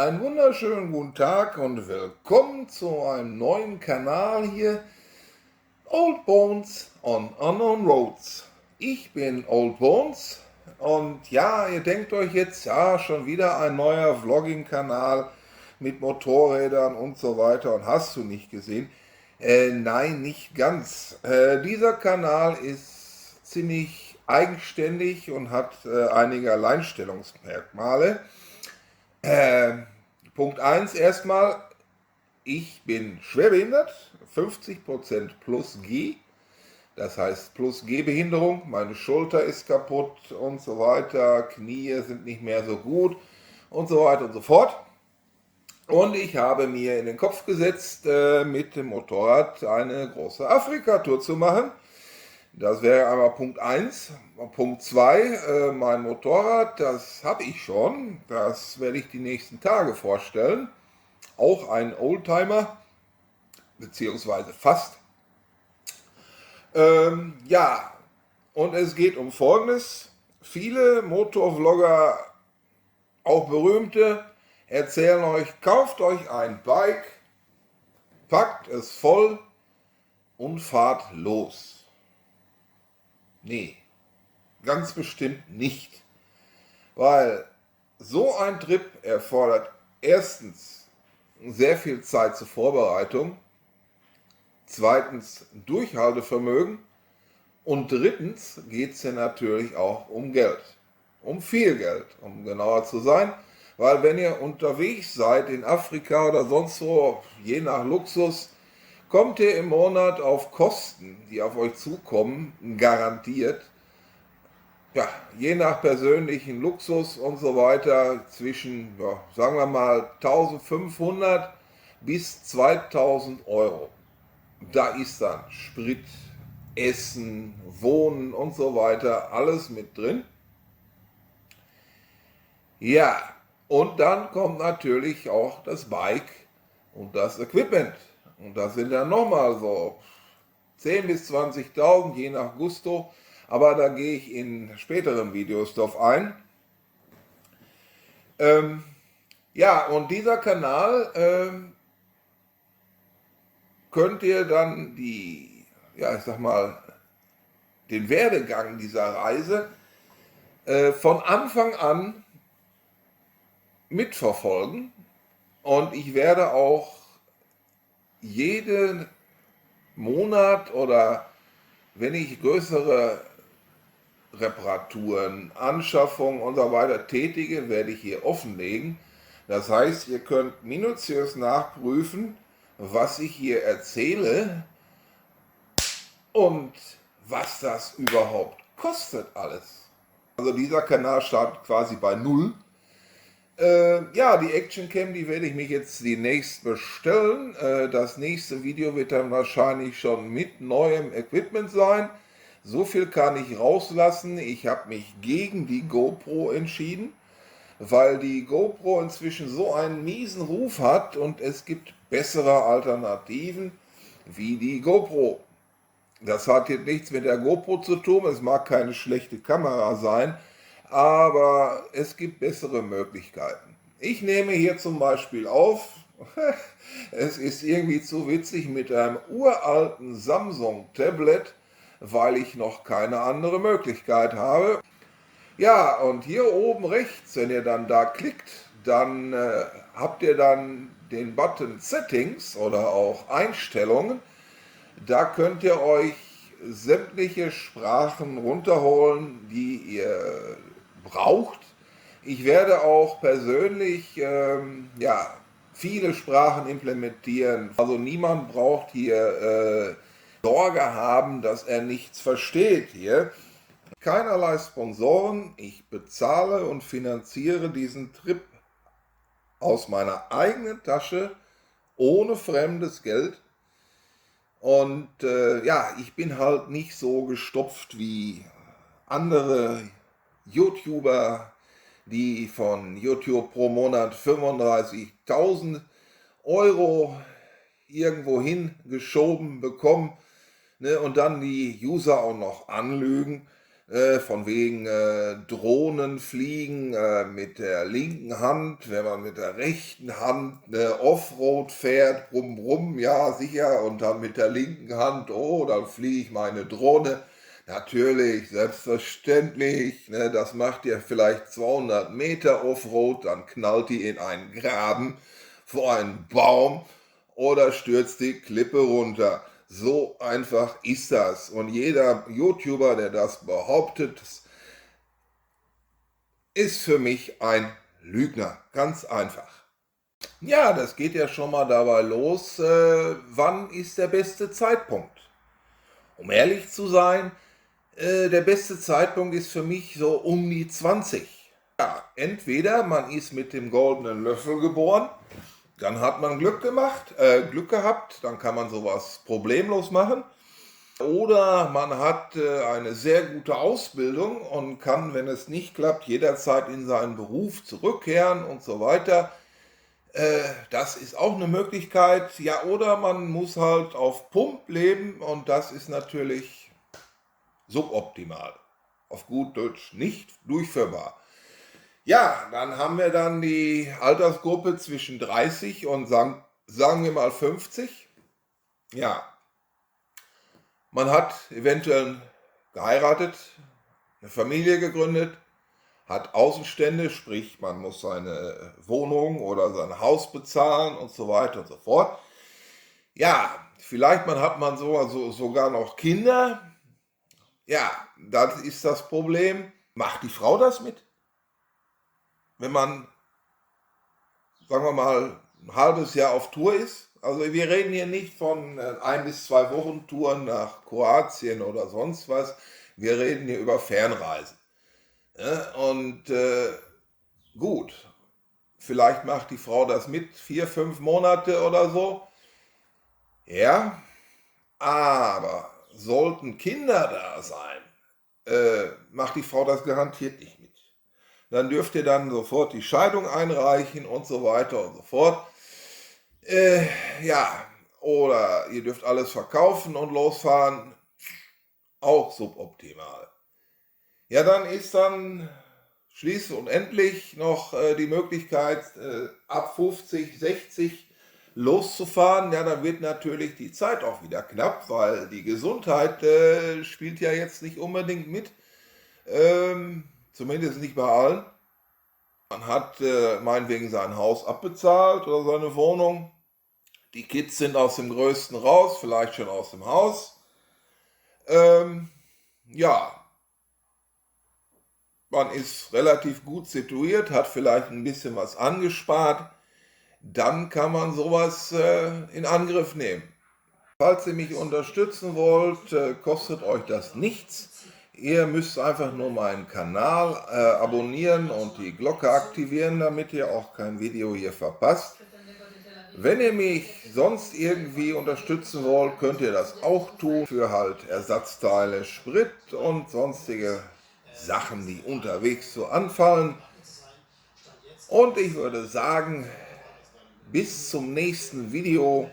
Einen wunderschönen guten Tag und willkommen zu einem neuen Kanal hier, Old Bones on Unknown Roads. Ich bin Old Bones und ja, ihr denkt euch jetzt, ja, schon wieder ein neuer Vlogging-Kanal mit Motorrädern und so weiter und hast du nicht gesehen. Nein, nicht ganz. Dieser Kanal ist ziemlich eigenständig und hat einige Alleinstellungsmerkmale. Punkt 1 erstmal, ich bin schwerbehindert, 50% plus G, das heißt plus Gehbehinderung, meine Schulter ist kaputt und so weiter, Knie sind nicht mehr so gut und so weiter und so fort. Und ich habe mir in den Kopf gesetzt, mit dem Motorrad eine große Afrika-Tour zu machen. Das wäre einmal Punkt 1. Punkt 2, mein Motorrad, das habe ich schon. Das werde ich die nächsten Tage vorstellen. Auch ein Oldtimer, beziehungsweise fast. Ja, und es geht um Folgendes. Viele Motorvlogger, auch berühmte, erzählen euch, kauft euch ein Bike, packt es voll und fahrt los. Nee, ganz bestimmt nicht. Weil so ein Trip erfordert erstens sehr viel Zeit zur Vorbereitung, zweitens Durchhaltevermögen und drittens geht es ja natürlich auch um Geld. Um viel Geld, um genauer zu sein. Weil wenn ihr unterwegs seid in Afrika oder sonst wo, je nach Luxus, kommt ihr im Monat auf Kosten, die auf euch zukommen, garantiert. Ja, je nach persönlichen Luxus und so weiter zwischen, ja, sagen wir mal 1500 bis 2000 Euro. Da ist dann Sprit, Essen, Wohnen und so weiter alles mit drin. Ja, und dann kommt natürlich auch das Bike und das Equipment. Und das sind dann nochmal so 10.000 bis 20.000, je nach Gusto. Aber da gehe ich in späteren Videos drauf ein. Ja, und dieser Kanal könnt ihr dann ich sag mal, den Werdegang dieser Reise von Anfang an mitverfolgen. Und ich werde auch jeden Monat oder wenn ich größere Reparaturen, Anschaffungen und so weiter tätige, werde ich hier offenlegen. Das heißt, ihr könnt minutiös nachprüfen, was ich hier erzähle und was das überhaupt kostet alles. Also dieser Kanal startet quasi bei null. Ja, die Actioncam, die werde ich mich jetzt demnächst bestellen. Das nächste Video wird dann wahrscheinlich schon mit neuem Equipment sein. So viel kann ich rauslassen. Ich habe mich gegen die GoPro entschieden, weil die GoPro inzwischen so einen miesen Ruf hat und es gibt bessere Alternativen wie die GoPro. Das hat jetzt nichts mit der GoPro zu tun, es mag keine schlechte Kamera sein, aber es gibt bessere Möglichkeiten. Ich nehme hier zum Beispiel auf, es ist irgendwie zu witzig, mit einem uralten Samsung-Tablet, weil ich noch keine andere Möglichkeit habe. Ja, und hier oben rechts, wenn ihr dann da klickt, dann habt ihr dann den Button Settings oder auch Einstellungen. Da könnt ihr euch sämtliche Sprachen runterholen, die ihr braucht. Ich werde auch persönlich ja, viele Sprachen implementieren. Also niemand braucht hier Sorge haben, dass er nichts versteht hier. Keinerlei Sponsoren, ich bezahle und finanziere diesen Trip aus meiner eigenen Tasche, ohne fremdes Geld. Und ja, ich bin halt nicht so gestopft wie andere YouTuber, die von YouTube pro Monat 35.000 Euro irgendwo hingeschoben bekommen, ne, und dann die User auch noch anlügen. von wegen Drohnen fliegen mit der linken Hand, wenn man mit der rechten Hand Offroad fährt, brumm brumm, ja sicher, und dann mit der linken Hand, oh, dann fliege ich meine Drohne. Natürlich, selbstverständlich, ne, das macht ihr vielleicht 200 Meter Offroad, dann knallt die in einen Graben vor einen Baum oder stürzt die Klippe runter. So einfach ist das. Und jeder YouTuber, der das behauptet, ist für mich ein Lügner. Ganz einfach. Ja, das geht ja schon mal dabei los. Wann ist der beste Zeitpunkt? Um ehrlich zu sein, der beste Zeitpunkt ist für mich so um die 20. Ja, entweder man ist mit dem goldenen Löffel geboren, dann hat man Glück gehabt, dann kann man sowas problemlos machen. Oder man hat eine sehr gute Ausbildung und kann, wenn es nicht klappt, jederzeit in seinen Beruf zurückkehren und so weiter. Das ist auch eine Möglichkeit. Ja, oder man muss halt auf Pump leben und das ist natürlich suboptimal. Auf gut Deutsch nicht durchführbar. Ja, dann haben wir dann die Altersgruppe zwischen 30 und sagen wir mal 50. Ja, man hat eventuell geheiratet, eine Familie gegründet, hat Außenstände, sprich man muss seine Wohnung oder sein Haus bezahlen und so weiter und so fort. Ja, vielleicht hat man sogar noch Kinder. Ja, das ist das Problem. Macht die Frau das mit? Wenn man, sagen wir mal, ein halbes Jahr auf Tour ist? Also wir reden hier nicht von 1 bis 2 Wochen Touren nach Kroatien oder sonst was. Wir reden hier über Fernreisen. Ja, und gut, vielleicht macht die Frau das mit, 4, 5 Monate oder so. Ja, aber sollten Kinder da sein, macht die Frau das garantiert nicht mit. Dann dürft ihr dann sofort die Scheidung einreichen und so weiter und so fort. Ja, oder ihr dürft alles verkaufen und losfahren. Auch suboptimal. Ja, dann ist dann schließlich und endlich noch die Möglichkeit, ab 50, 60 loszufahren. Ja, dann wird natürlich die Zeit auch wieder knapp, weil die Gesundheit spielt ja jetzt nicht unbedingt mit. Zumindest nicht bei allen. Man hat meinetwegen sein Haus abbezahlt oder seine Wohnung. Die Kids sind aus dem Größten raus, vielleicht schon aus dem Haus. Ja, man ist relativ gut situiert, hat vielleicht ein bisschen was angespart. Dann kann man sowas in Angriff nehmen. Falls ihr mich unterstützen wollt, kostet euch das nichts. Ihr müsst einfach nur meinen Kanal abonnieren und die Glocke aktivieren, damit ihr auch kein Video hier verpasst. Wenn ihr mich sonst irgendwie unterstützen wollt, könnt ihr das auch tun für halt Ersatzteile, Sprit und sonstige Sachen, die unterwegs so anfallen. Und ich würde sagen, bis zum nächsten Video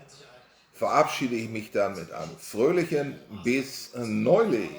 verabschiede ich mich dann mit einem fröhlichen Bis neulich.